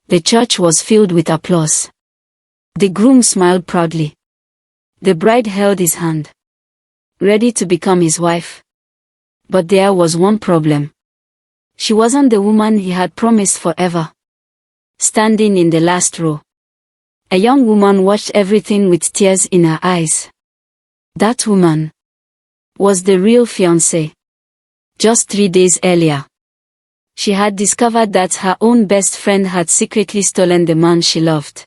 The church was filled with applause. The groom smiled proudly. The bride held his hand, ready to become his wife. But there was one problem. She wasn't the woman he had promised forever. Standing in the last row, a young woman watched everything with tears in her eyes. That woman was the real fiancé. Just 3 days earlier, she had discovered that her own best friend had secretly stolen the man she loved.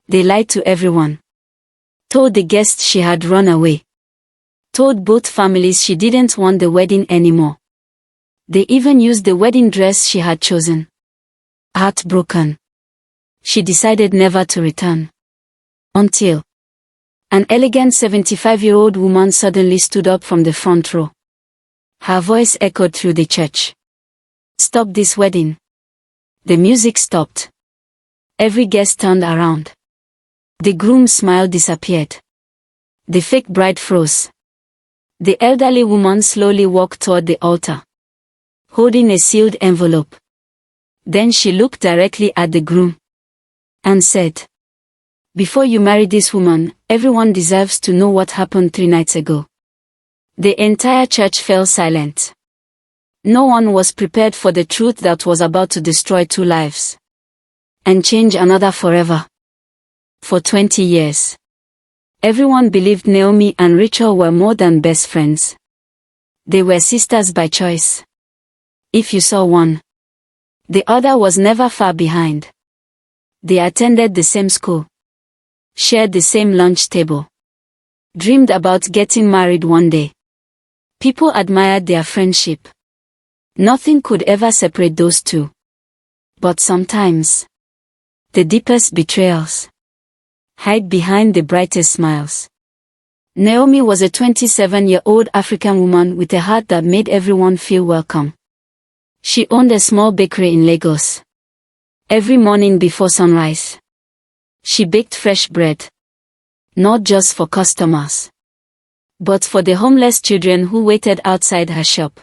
They lied to everyone. Told the guests she had run away. Told both families she didn't want the wedding anymore. They even used the wedding dress she had chosen. Heartbroken, she decided never to return. Until an elegant 75-year-old woman suddenly stood up from the front row. Her voice echoed through the church. Stop this wedding. The music stopped. Every guest turned around. The groom's smile disappeared. The fake bride froze. The elderly woman slowly walked toward the altar, holding a sealed envelope. Then she looked directly at the groom and said, "Before you marry this woman, everyone deserves to know what happened 3 nights ago." The entire church fell silent. No one was prepared for the truth that was about to destroy 2 lives and change another forever. For 20 years, everyone believed Naomi and Rachel were more than best friends. They were sisters by choice. If you saw one, the other was never far behind. They attended the same school, shared the same lunch table, dreamed about getting married one day. People admired their friendship. Nothing could ever separate those two. But sometimes, the deepest betrayals hide behind the brightest smiles. Naomi was a 27-year-old African woman with a heart that made everyone feel welcome. She owned a small bakery in Lagos. Every morning before sunrise, she baked fresh bread, not just for customers, but for the homeless children who waited outside her shop.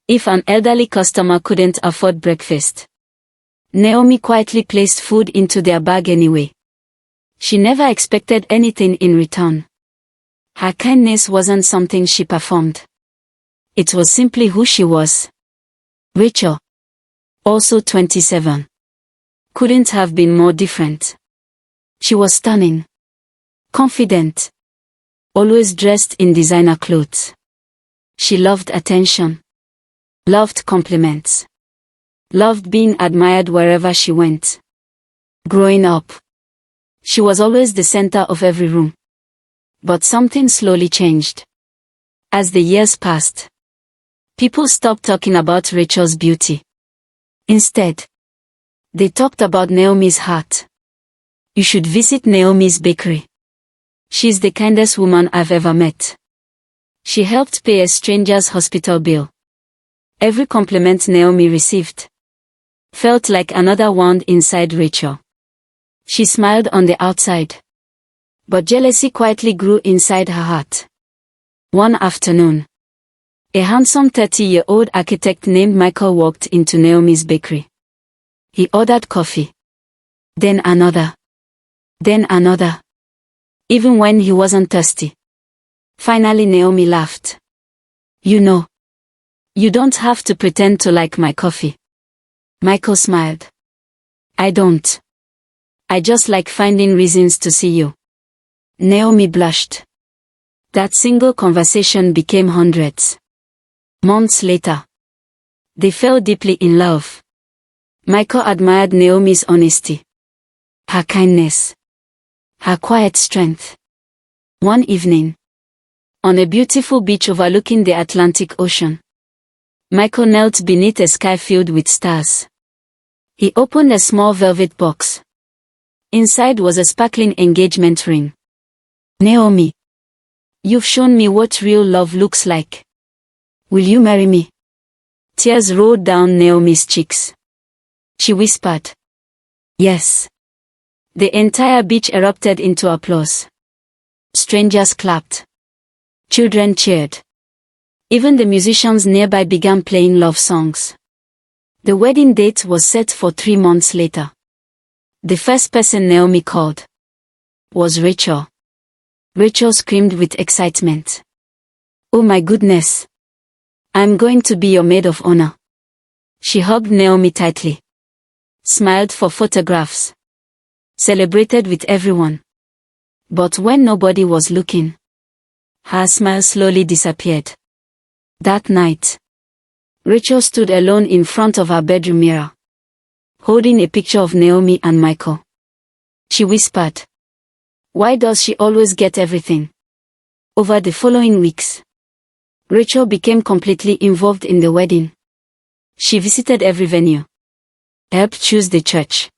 If an elderly customer couldn't afford breakfast, Naomi quietly placed food into their bag anyway. She never expected anything in return. Her kindness wasn't something she performed. It was simply who she was. Rachel, also 27, couldn't have been more different. She was stunning, confident, always dressed in designer clothes. She loved attention, loved compliments, loved being admired wherever she went. Growing up, she was always the center of every room. But something slowly changed. As the years passed, people stopped talking about Rachel's beauty. Instead, they talked about Naomi's heart. You should visit Naomi's bakery. She's the kindest woman I've ever met. She helped pay a stranger's hospital bill. Every compliment Naomi received felt like another wound inside Rachel. She smiled on the outside, but jealousy quietly grew inside her heart. One afternoon, a handsome 30-year-old architect named Michael walked into Naomi's bakery. He ordered coffee, then another, even when he wasn't thirsty. Finally Naomi laughed. "You know, you don't have to pretend to like my coffee." Michael smiled. "I don't. I just like finding reasons to see you." Naomi blushed. That single conversation became hundreds. Months later, they fell deeply in love. Michael admired Naomi's honesty, her kindness, her quiet strength. One evening, on a beautiful beach overlooking the Atlantic Ocean, Michael knelt beneath a sky filled with stars. He opened a small velvet box. Inside was a sparkling engagement ring. "Naomi, you've shown me what real love looks like. Will you marry me?" Tears rolled down Naomi's cheeks. She whispered, "Yes." The entire beach erupted into applause. Strangers clapped. Children cheered. Even the musicians nearby began playing love songs. The wedding date was set for 3 months later. The first person Naomi called was Rachel. Rachel screamed with excitement. "Oh my goodness! I'm going to be your maid of honor." She hugged Naomi tightly, smiled for photographs, celebrated with everyone. But when nobody was looking, her smile slowly disappeared. That night, Rachel stood alone in front of her bedroom mirror, holding a picture of Naomi and Michael. She whispered, "Why does she always get everything?" Over the following weeks, Rachel became completely involved in the wedding. She visited every venue, helped choose the church,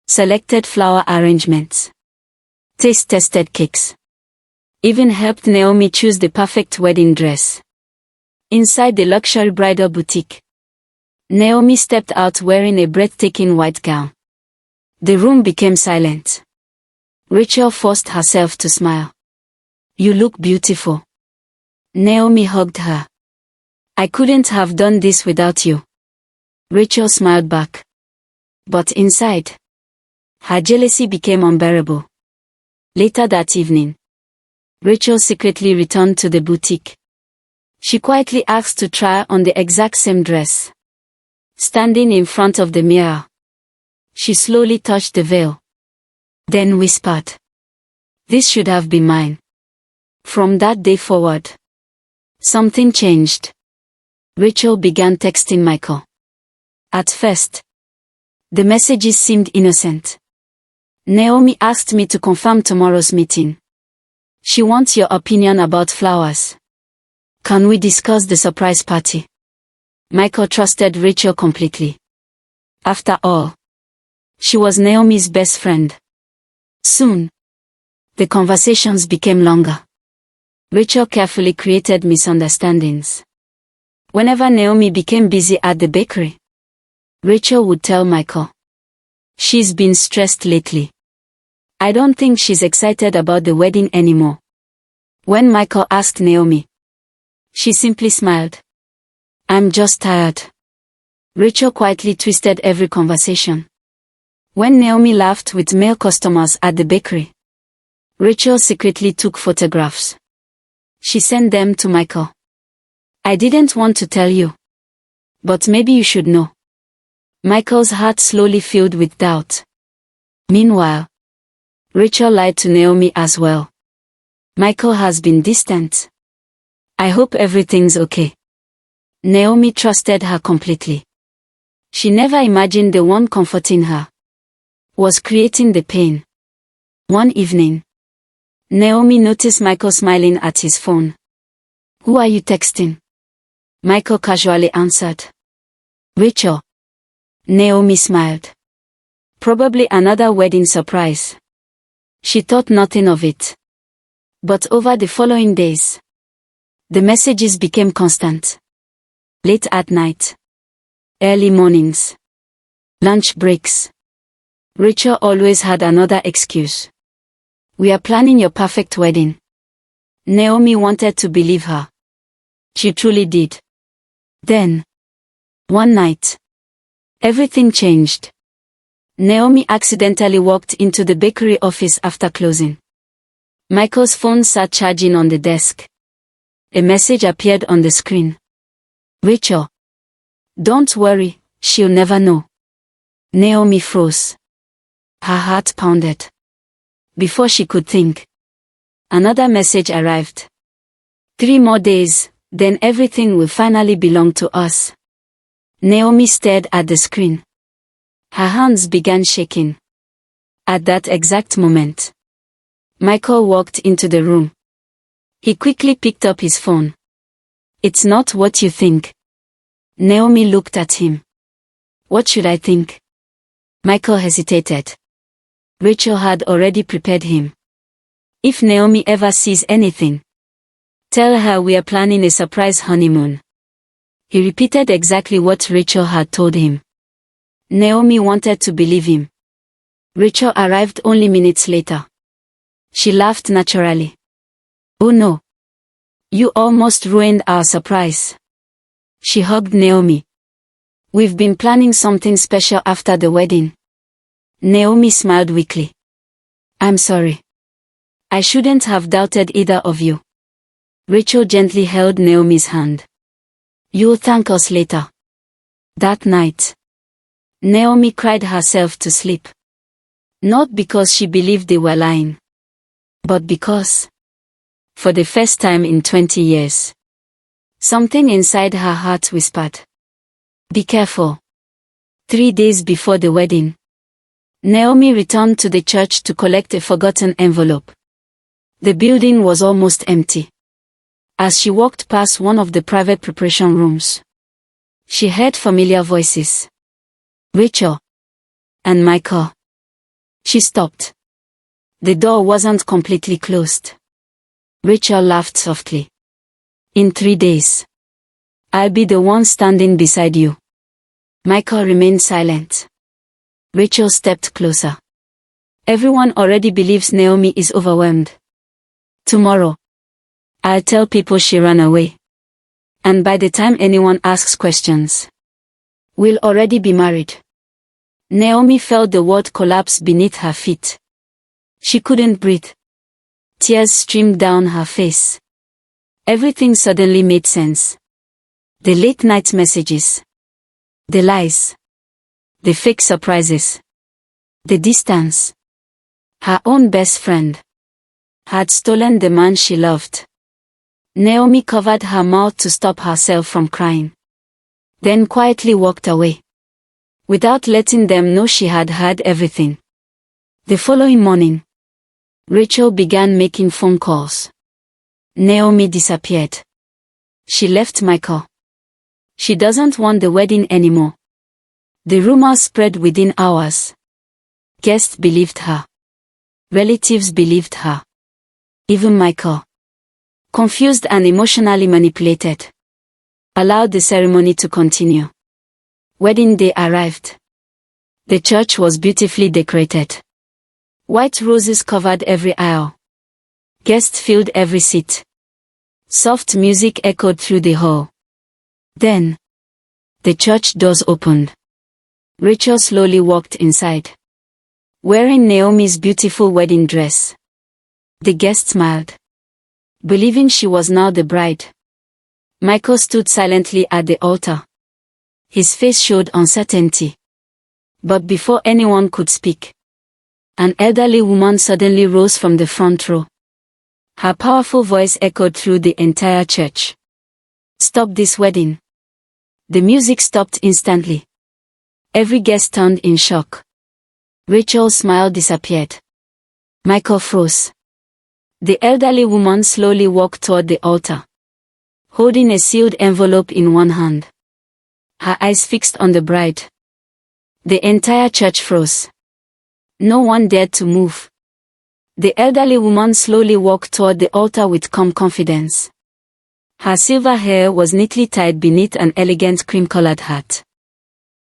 selected flower arrangements, taste-tested cakes, even helped Naomi choose the perfect wedding dress. Inside the luxury bridal boutique, Naomi stepped out wearing a breathtaking white gown. The room became silent. Rachel forced herself to smile. "You look beautiful." Naomi hugged her. "I couldn't have done this without you." Rachel smiled back. But inside, her jealousy became unbearable. Later that evening, Rachel secretly returned to the boutique. She quietly asked to try on the exact same dress. Standing in front of the mirror, she slowly touched the veil, then whispered, "This should have been mine." From that day forward, something changed. Rachel began texting Michael. At first, the messages seemed innocent. "Naomi asked me to confirm tomorrow's meeting. She wants your opinion about flowers. Can we discuss the surprise party?" Michael trusted Rachel completely. After all, she was Naomi's best friend. Soon, the conversations became longer. Rachel carefully created misunderstandings. Whenever Naomi became busy at the bakery, Rachel would tell Michael, "She's been stressed lately. I don't think she's excited about the wedding anymore." When Michael asked Naomi, she simply smiled. "I'm just tired." Rachel quietly twisted every conversation. When Naomi laughed with male customers at the bakery, Rachel secretly took photographs. She sent them to Michael. "I didn't want to tell you, but maybe you should know." Michael's heart slowly filled with doubt. Meanwhile, Rachel lied to Naomi as well. "Michael has been distant. I hope everything's okay." Naomi trusted her completely. She never imagined the one comforting her was creating the pain. One evening, Naomi noticed Michael smiling at his phone. "Who are you texting?" Michael casually answered. "Rachel." Naomi smiled. "Probably another wedding surprise." She thought nothing of it. But over the following days, the messages became constant. Late at night, early mornings, lunch breaks. Rachel always had another excuse. "We are planning your perfect wedding." Naomi wanted to believe her. She truly did. Then, one night, everything changed. Naomi accidentally walked into the bakery office after closing. Michael's phone sat charging on the desk. A message appeared on the screen. "Rachel. Don't worry, she'll never know." Naomi froze. Her heart pounded. Before she could think, another message arrived. "3 more days, then everything will finally belong to us." Naomi stared at the screen. Her hands began shaking. At that exact moment, Michael walked into the room. He quickly picked up his phone. "It's not what you think." Naomi looked at him. "What should I think?" Michael hesitated. Rachel had already prepared him. "If Naomi ever sees anything, tell her we are planning a surprise honeymoon." He repeated exactly what Rachel had told him. Naomi wanted to believe him. Rachel arrived only minutes later. She laughed naturally. "Oh no. You almost ruined our surprise." She hugged Naomi. "We've been planning something special after the wedding. Naomi smiled weakly. I'm sorry. I shouldn't have doubted either of you. Rachel gently held Naomi's hand. You'll thank us later. That night, Naomi cried herself to sleep. Not because she believed they were lying, but because, for the first time in 20 years, something inside her heart whispered, be careful. 3 days before the wedding, Naomi returned to the church to collect a forgotten envelope. The building was almost empty. As she walked past one of the private preparation rooms, she heard familiar voices. Rachel. And Michael. She stopped. The door wasn't completely closed. Rachel laughed softly. In 3 days, I'll be the one standing beside you. Michael remained silent. Rachel stepped closer. Everyone already believes Naomi is overwhelmed. Tomorrow, I'll tell people she ran away. And by the time anyone asks questions, we'll already be married. Naomi felt the world collapse beneath her feet. She couldn't breathe. Tears streamed down her face. Everything suddenly made sense. The late-night messages. The lies. The fake surprises. The distance. Her own best friend had stolen the man she loved. Naomi covered her mouth to stop herself from crying. Then quietly walked away, without letting them know she had heard everything. The following morning, Rachel began making phone calls. Naomi disappeared. She left Michael. She doesn't want the wedding anymore. The rumor spread within hours. Guests believed her. Relatives believed her. Even Michael, confused and emotionally manipulated, allowed the ceremony to continue. Wedding day arrived. The church was beautifully decorated. White roses covered every aisle. Guests filled every seat. Soft music echoed through the hall. Then, the church doors opened. Rachel slowly walked inside, wearing Naomi's beautiful wedding dress. The guest smiled, believing she was now the bride. Michael stood silently at the altar. His face showed uncertainty. But before anyone could speak, an elderly woman suddenly rose from the front row. Her powerful voice echoed through the entire church. Stop this wedding. The music stopped instantly. Every guest turned in shock. Rachel's smile disappeared. Michael froze. The elderly woman slowly walked toward the altar, holding a sealed envelope in one hand, her eyes fixed on the bride. The entire church froze. No one dared to move. The elderly woman slowly walked toward the altar with calm confidence. Her silver hair was neatly tied beneath an elegant cream-colored hat.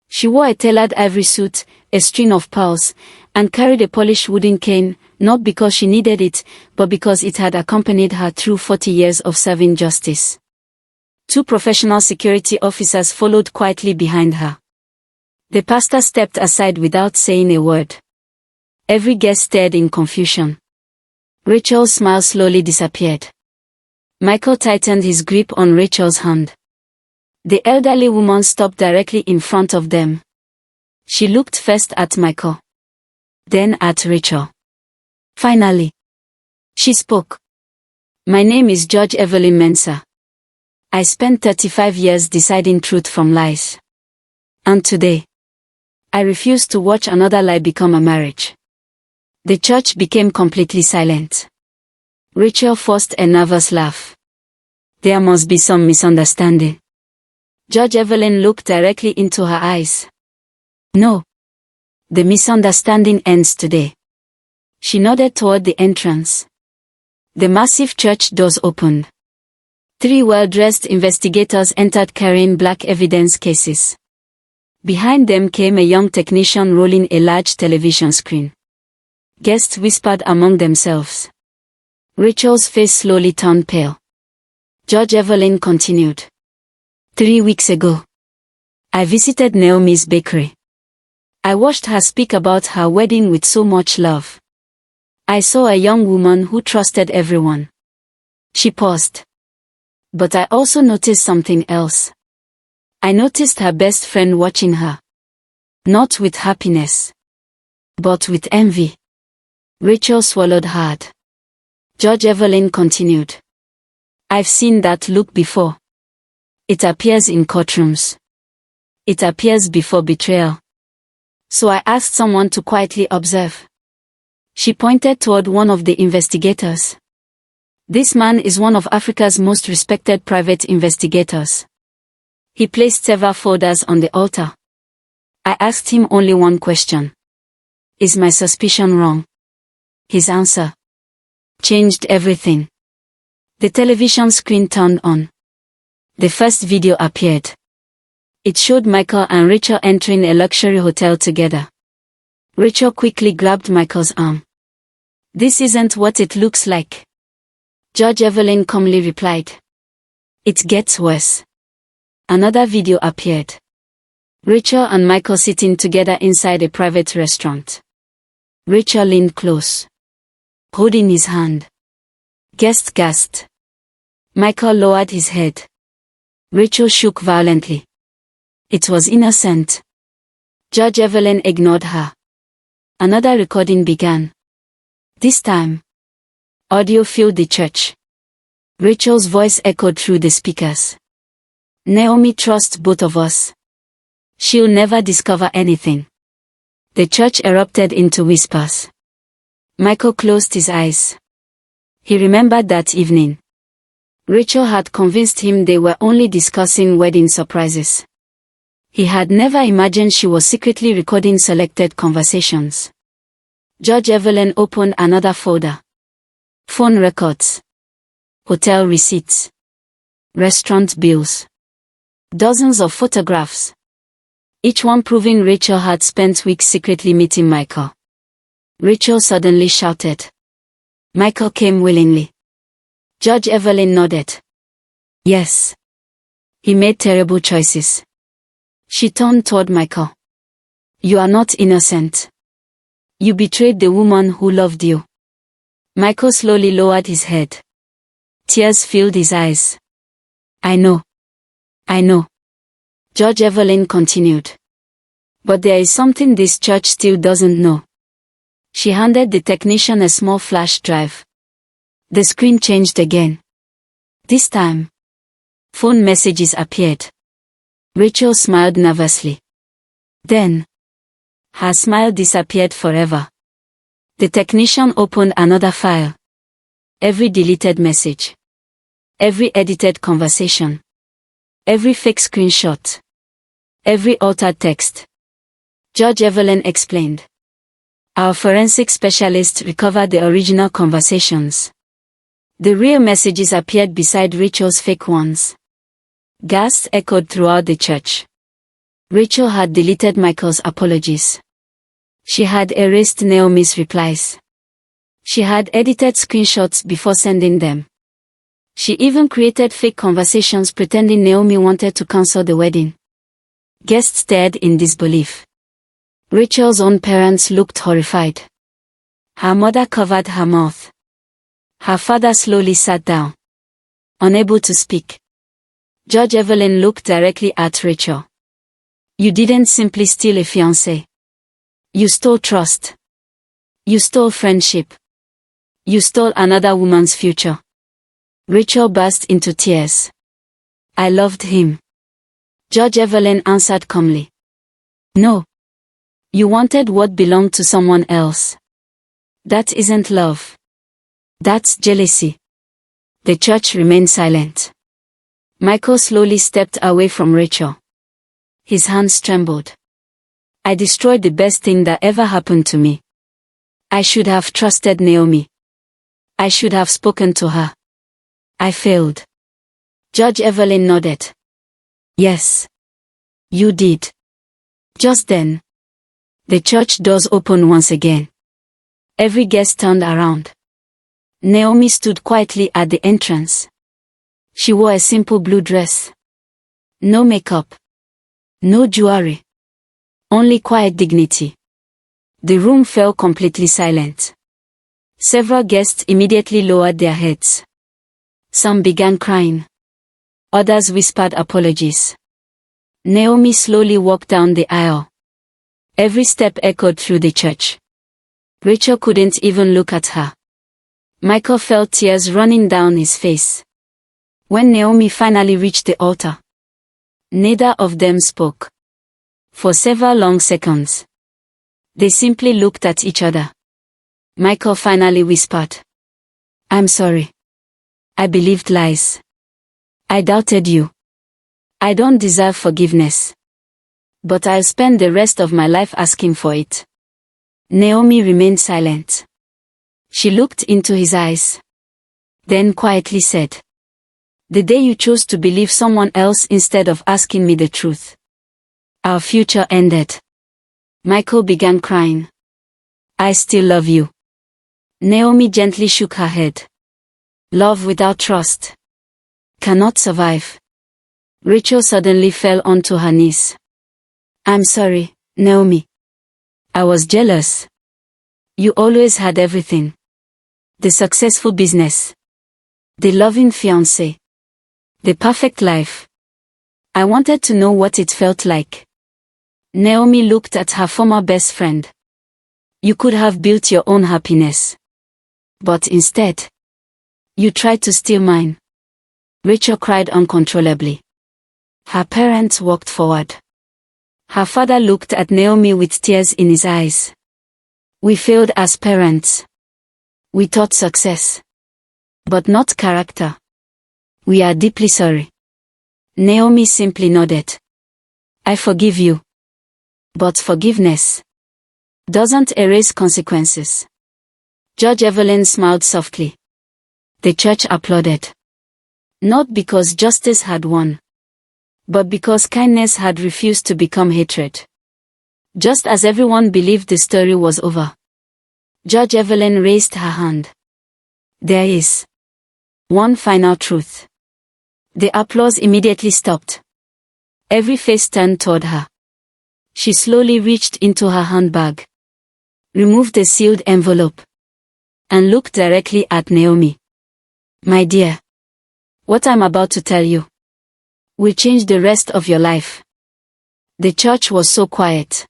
She wore a tailored ivory suit, a string of pearls, and carried a polished wooden cane, not because she needed it, but because it had accompanied her through 40 years of serving justice. 2 professional security officers followed quietly behind her. The pastor stepped aside without saying a word. Every guest stared in confusion. Rachel's smile slowly disappeared. Michael tightened his grip on Rachel's hand. The elderly woman stopped directly in front of them. She looked first at Michael, then at Rachel. Finally, she spoke. My name is Judge Evelyn Mensah. I spent 35 years deciding truth from lies. And today, I refuse to watch another lie become a marriage. The church became completely silent. Rachel forced a nervous laugh. There must be some misunderstanding. Judge Evelyn looked directly into her eyes. No. The misunderstanding ends today. She nodded toward the entrance. The massive church doors opened. 3 well-dressed investigators entered carrying black evidence cases. Behind them came a young technician rolling a large television screen. Guests whispered among themselves. Rachel's face slowly turned pale. Judge Evelyn continued. 3 weeks ago, I visited Naomi's bakery. I watched her speak about her wedding with so much love. I saw a young woman who trusted everyone. She paused. But I also noticed something else. I noticed her best friend watching her. Not with happiness, but with envy. Rachel swallowed hard. Judge Evelyn continued. I've seen that look before. It appears in courtrooms. It appears before betrayal. So I asked someone to quietly observe. She pointed toward one of the investigators. This man is one of Africa's most respected private investigators. He placed several folders on the altar. I asked him only one question. Is my suspicion wrong? His answer changed everything. The television screen turned on. The first video appeared. It showed Michael and Rachel entering a luxury hotel together. Rachel quickly grabbed Michael's arm. This isn't what it looks like. Judge Evelyn calmly replied. It gets worse. Another video appeared. Rachel and Michael sitting together inside a private restaurant. Rachel leaned close, holding his hand. Guest gasped. Michael lowered his head. Rachel shook violently. It was innocent. Judge Evelyn ignored her. Another recording began. This time, audio filled the church. Rachel's voice echoed through the speakers. Naomi trusts both of us. She'll never discover anything. The church erupted into whispers. Michael closed his eyes. He remembered that evening. Rachel had convinced him they were only discussing wedding surprises. He had never imagined she was secretly recording selected conversations. Judge Evelyn opened another folder. Phone records. Hotel receipts. Restaurant bills. Dozens of photographs. Each one proving Rachel had spent weeks secretly meeting Michael. Rachel suddenly shouted. Michael came willingly. Judge Evelyn nodded. Yes. He made terrible choices. She turned toward Michael. You are not innocent. You betrayed the woman who loved you. Michael slowly lowered his head. Tears filled his eyes. I know. I know. Judge Evelyn continued. But there is something this church still doesn't know. She handed the technician a small flash drive. The screen changed again. This time, phone messages appeared. Rachel smiled nervously. Then, her smile disappeared forever. The technician opened another file. Every deleted message. Every edited conversation. Every fake screenshot. Every altered text. Judge Evelyn explained. Our forensic specialist recovered the original conversations. The real messages appeared beside Rachel's fake ones. Gasps echoed throughout the church. Rachel had deleted Michael's apologies. She had erased Naomi's replies. She had edited screenshots before sending them. She even created fake conversations pretending Naomi wanted to cancel the wedding. Guests stared in disbelief. Rachel's own parents looked horrified. Her mother covered her mouth. Her father slowly sat down, unable to speak. Judge Evelyn looked directly at Rachel. You didn't simply steal a fiancé. You stole trust. You stole friendship. You stole another woman's future. Rachel burst into tears. I loved him. Judge Evelyn answered calmly. No. You wanted what belonged to someone else. That isn't love. That's jealousy. The church remained silent. Michael slowly stepped away from Rachel. His hands trembled. I destroyed the best thing that ever happened to me. I should have trusted Naomi. I should have spoken to her. I failed. Judge Evelyn nodded. Yes. You did. Just then, the church doors opened once again. Every guest turned around. Naomi stood quietly at the entrance. She wore a simple blue dress. No makeup. No jewelry. Only quiet dignity. The room fell completely silent. Several guests immediately lowered their heads. Some began crying. Others whispered apologies. Naomi slowly walked down the aisle. Every step echoed through the church. Rachel couldn't even look at her. Michael felt tears running down his face. When Naomi finally reached the altar, neither of them spoke. For several long seconds, they simply looked at each other. Michael finally whispered, "I'm sorry. I believed lies. I doubted you. I don't deserve forgiveness. But I'll spend the rest of my life asking for it." Naomi remained silent. She looked into his eyes. Then quietly said, "The day you chose to believe someone else instead of asking me the truth, our future ended." Michael began crying. "I still love you." Naomi gently shook her head. "Love without trust cannot survive." Rachel suddenly fell onto her knees. "I'm sorry, Naomi. I was jealous. You always had everything. The successful business. The loving fiancé. The perfect life. I wanted to know what it felt like." Naomi looked at her former best friend. "You could have built your own happiness. But instead, you tried to steal mine." Rachel cried uncontrollably. Her parents walked forward. Her father looked at Naomi with tears in his eyes. "We failed as parents. We taught success, but not character. We are deeply sorry." Naomi simply nodded. "I forgive you. But forgiveness doesn't erase consequences." Judge Evelyn smiled softly. The church applauded. Not because justice had won, but because kindness had refused to become hatred. Just as everyone believed the story was over, Judge Evelyn raised her hand. "There is one final truth." The applause immediately stopped. Every face turned toward her. She slowly reached into her handbag, removed the sealed envelope, and looked directly at Naomi. "My dear, what I'm about to tell you will change the rest of your life." The church was so quiet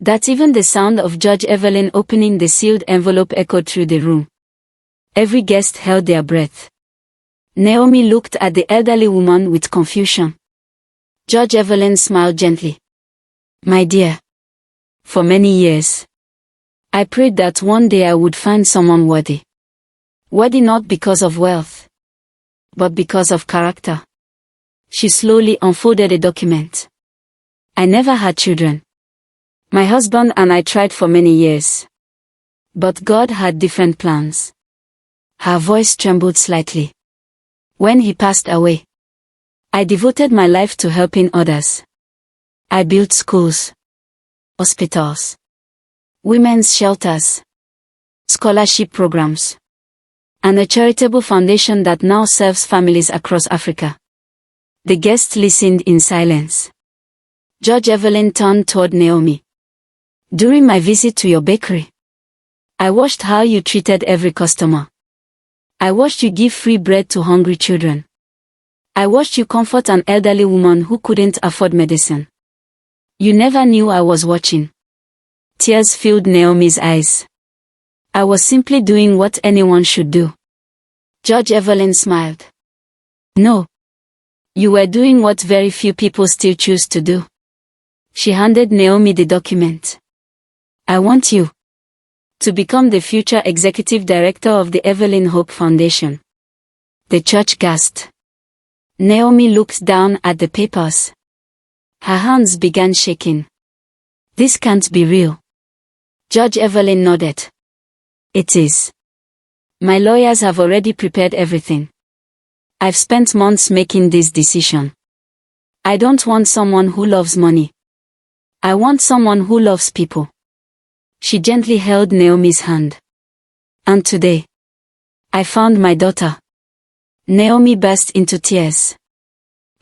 that even the sound of Judge Evelyn opening the sealed envelope echoed through the room. Every guest held their breath. Naomi looked at the elderly woman with confusion. Judge Evelyn smiled gently. "My dear, for many years, I prayed that one day I would find someone worthy. Worthy not because of wealth, but because of character." She slowly unfolded a document. "I never had children. My husband and I tried for many years. But God had different plans." Her voice trembled slightly. "When he passed away, I devoted my life to helping others. I built schools, hospitals, women's shelters, scholarship programs, and a charitable foundation that now serves families across Africa." The guests listened in silence. Judge Evelyn turned toward Naomi. "During my visit to your bakery, I watched how you treated every customer. I watched you give free bread to hungry children. I watched you comfort an elderly woman who couldn't afford medicine. You never knew I was watching." Tears filled Naomi's eyes. "I was simply doing what anyone should do." Judge Evelyn smiled. "No. You were doing what very few people still choose to do." She handed Naomi the document. "I want you to become the future executive director of the Evelyn Hope Foundation." The church gasped. Naomi looked down at the papers. Her hands began shaking. "This can't be real." Judge Evelyn nodded. "It is. My lawyers have already prepared everything. I've spent months making this decision. I don't want someone who loves money. I want someone who loves people." She gently held Naomi's hand. "And today, I found my daughter." Naomi burst into tears.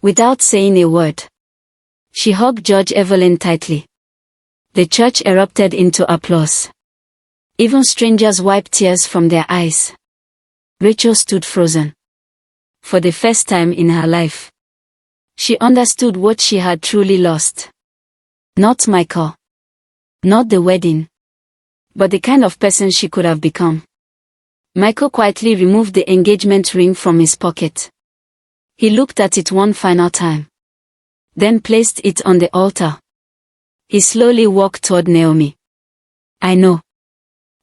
Without saying a word, she hugged Judge Evelyn tightly. The church erupted into applause. Even strangers wiped tears from their eyes. Rachel stood frozen. For the first time in her life, she understood what she had truly lost. Not Michael. Not the wedding. But the kind of person she could have become. Michael quietly removed the engagement ring from his pocket. He looked at it one final time. Then placed it on the altar. He slowly walked toward Naomi. I know.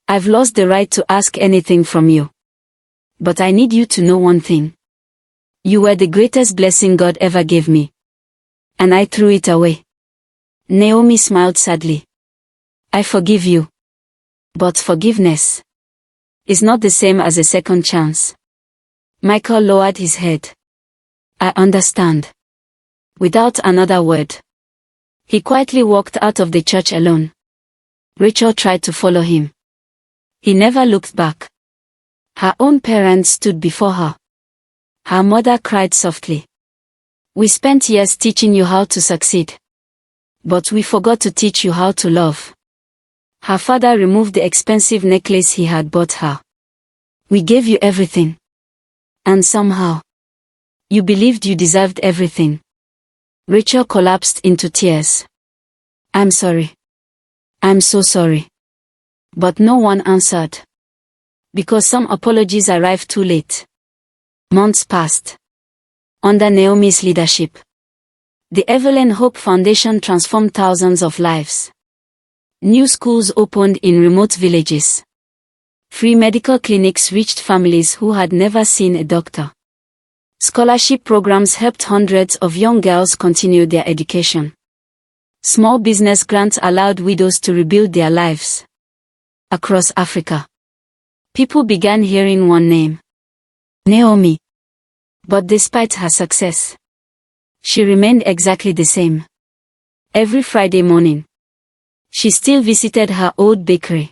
I've lost the right to ask anything from you. But I need you to know one thing. You were the greatest blessing God ever gave me. And I threw it away. Naomi smiled sadly. I forgive you. But forgiveness is not the same as a second chance. Michael lowered his head. I understand. Without another word, he quietly walked out of the church alone. Rachel tried to follow him. He never looked back. Her own parents stood before her. Her mother cried softly. We spent years teaching you how to succeed. But we forgot to teach you how to love. Her father removed the expensive necklace he had bought her. We gave you everything. And somehow, you believed you deserved everything. Rachel collapsed into tears. I'm sorry. I'm so sorry. But no one answered. Because some apologies arrived too late. Months passed. Under Naomi's leadership, the Evelyn Hope Foundation transformed thousands of lives. New schools opened in remote villages. Free medical clinics reached families who had never seen a doctor. Scholarship programs helped hundreds of young girls continue their education. Small business grants allowed widows to rebuild their lives. Across Africa, people began hearing one name. Naomi. But despite her success, she remained exactly the same. Every Friday morning, she still visited her old bakery.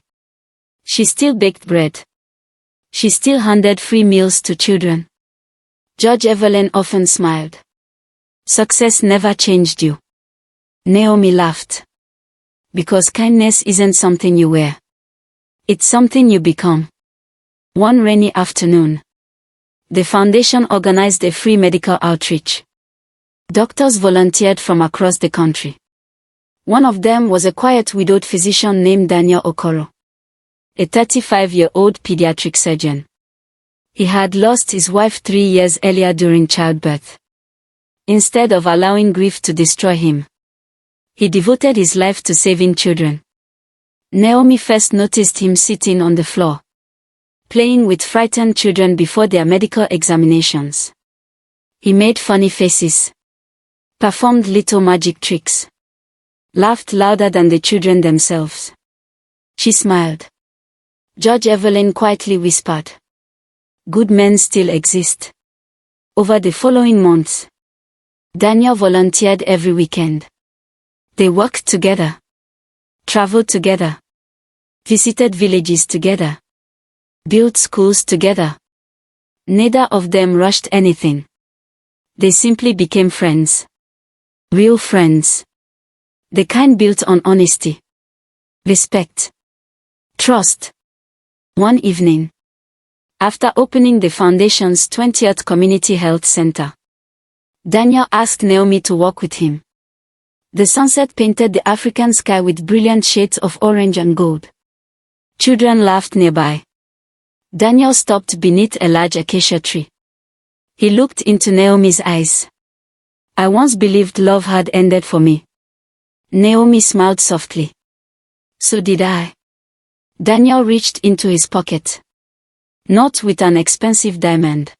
She still baked bread. She still handed free meals to children. Judge Evelyn often smiled. Success never changed you. Naomi laughed. Because kindness isn't something you wear. It's something you become. One rainy afternoon, the foundation organized a free medical outreach. Doctors volunteered from across the country. One of them was a quiet widowed physician named Daniel Okoro, a 35-year-old pediatric surgeon. He had lost his wife 3 years earlier during childbirth. Instead of allowing grief to destroy him, he devoted his life to saving children. Naomi first noticed him sitting on the floor, playing with frightened children before their medical examinations. He made funny faces, performed little magic tricks, laughed louder than the children themselves. She smiled. Judge Evelyn quietly whispered, good men still exist. Over the following months, Daniel volunteered every weekend. They worked together, traveled together, visited villages together, built schools together. Neither of them rushed anything. They simply became friends. Real friends. The kind built on honesty, respect, trust. One evening, after opening the foundation's 20th Community Health Center, Daniel asked Naomi to walk with him. The sunset painted the African sky with brilliant shades of orange and gold. Children laughed nearby. Daniel stopped beneath a large acacia tree. He looked into Naomi's eyes. I once believed love had ended for me. Naomi smiled softly. So did I. Daniel reached into his pocket. Not with an expensive diamond,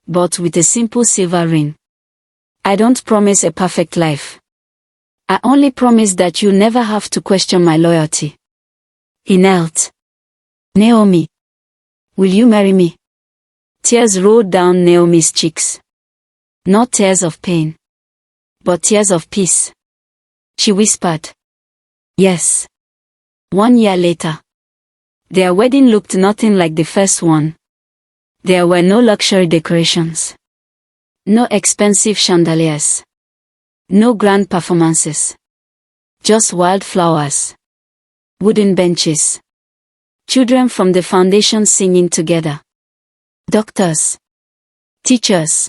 but with a simple silver ring. I don't promise a perfect life. I only promise that you'll never have to question my loyalty. He knelt. Naomi, will you marry me? Tears rolled down Naomi's cheeks. Not tears of pain, but tears of peace. She whispered, yes. 1 year later, their wedding looked nothing like the first one. There were no luxury decorations, no expensive chandeliers, no grand performances. Just wildflowers. Wooden benches. Children from the foundation singing together. Doctors. Teachers.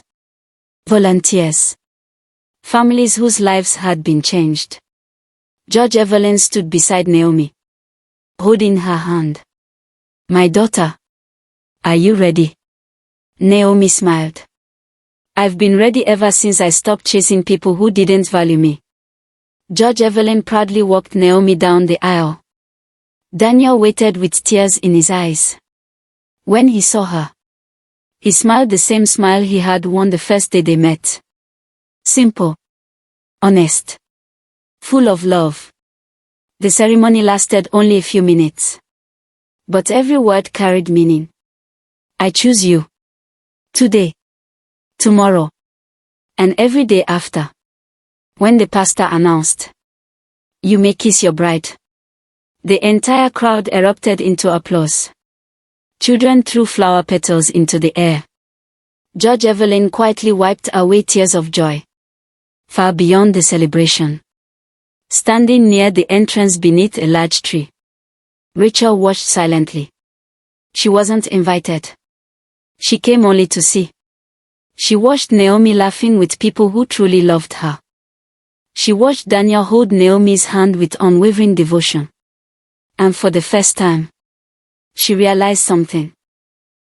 Volunteers. Families whose lives had been changed. Judge Evelyn stood beside Naomi, holding her hand. My daughter. Are you ready? Naomi smiled. I've been ready ever since I stopped chasing people who didn't value me. Judge Evelyn proudly walked Naomi down the aisle. Daniel waited with tears in his eyes. When he saw her, he smiled the same smile he had worn the first day they met. Simple. Honest. Full of love. The ceremony lasted only a few minutes. But every word carried meaning. I choose you. Today. Tomorrow. And every day after. When the pastor announced, you may kiss your bride, the entire crowd erupted into applause. Children threw flower petals into the air. Judge Evelyn quietly wiped away tears of joy. Far beyond the celebration. Standing near the entrance beneath a large tree, Rachel watched silently. She wasn't invited. She came only to see. She watched Naomi laughing with people who truly loved her. She watched Daniel hold Naomi's hand with unwavering devotion. And for the first time, she realized something.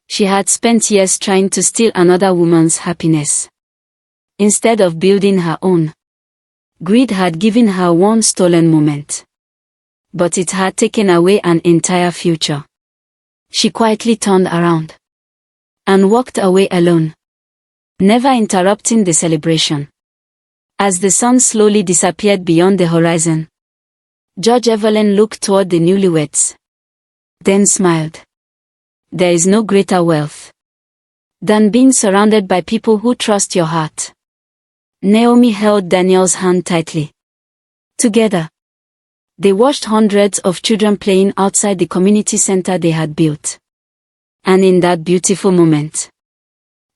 She had spent years trying to steal another woman's happiness, instead of building her own. Greed had given her one stolen moment. But it had taken away an entire future. She quietly turned around and walked away alone, never interrupting the celebration. As the sun slowly disappeared beyond the horizon, Judge Evelyn looked toward the newlyweds. Then smiled. There is no greater wealth than being surrounded by people who trust your heart. Naomi held Daniel's hand tightly. Together, they watched hundreds of children playing outside the community center they had built. And in that beautiful moment,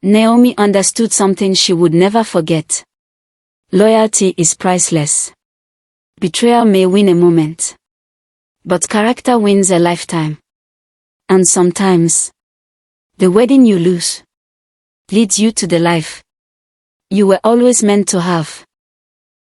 Naomi understood something she would never forget. Loyalty is priceless. Betrayal may win a moment, but character wins a lifetime. And sometimes, the wedding you lose leads you to the life you were always meant to have.